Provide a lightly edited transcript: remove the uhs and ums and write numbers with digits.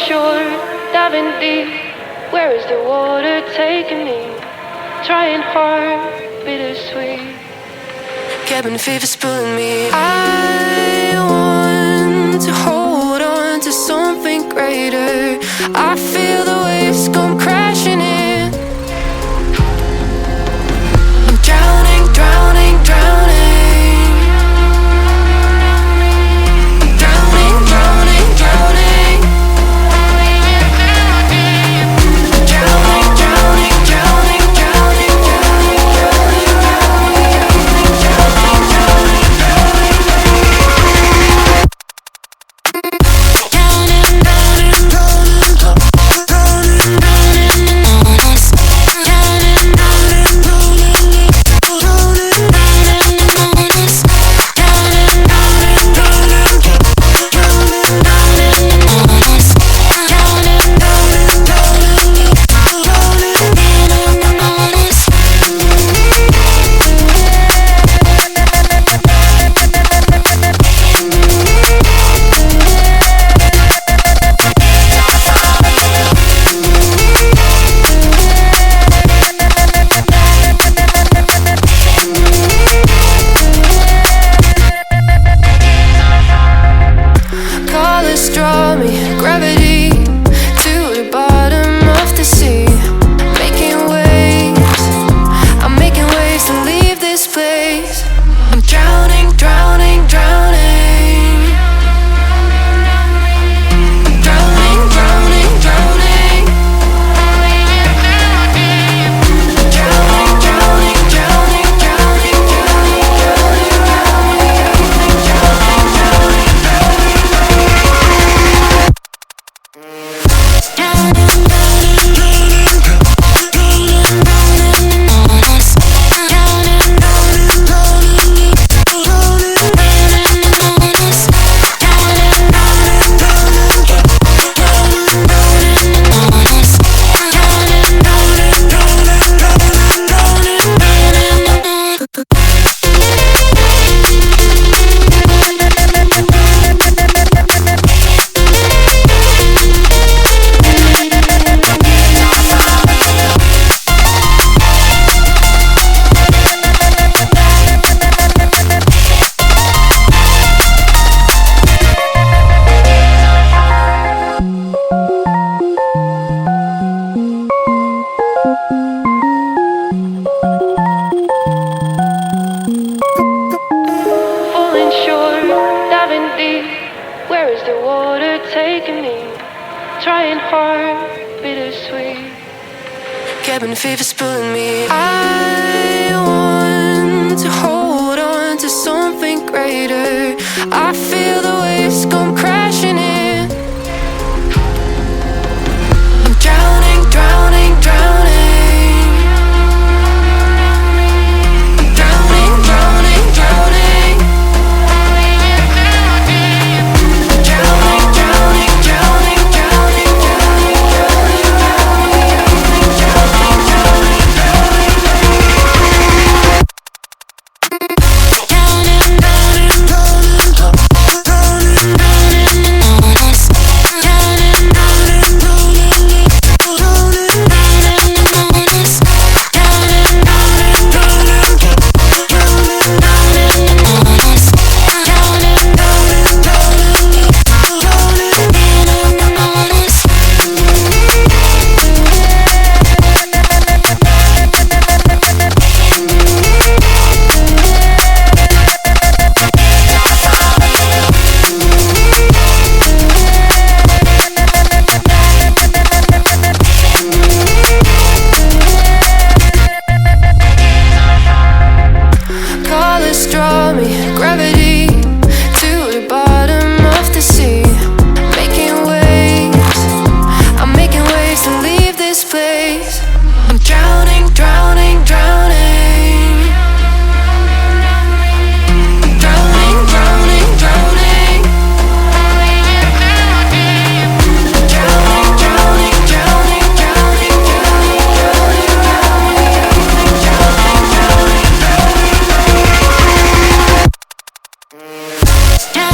short, diving deep. Where is the water taking me? Trying hard, bittersweet. Cabin fever's pulling me. I want to hold on to something greater. I feel the waves come crashing in. I'm drowning, drowning, drowning. Drowning, drowning, drowning. Drowning, drowning, drowning, drowning, cabin fever's pulling me. I want to hold on to something greater. I feel the waves come crashing in. I'm drowning, drowning, drowning. Drowning, drowning, drowning. Drowning, drowning, drowning, drowning, Yeah.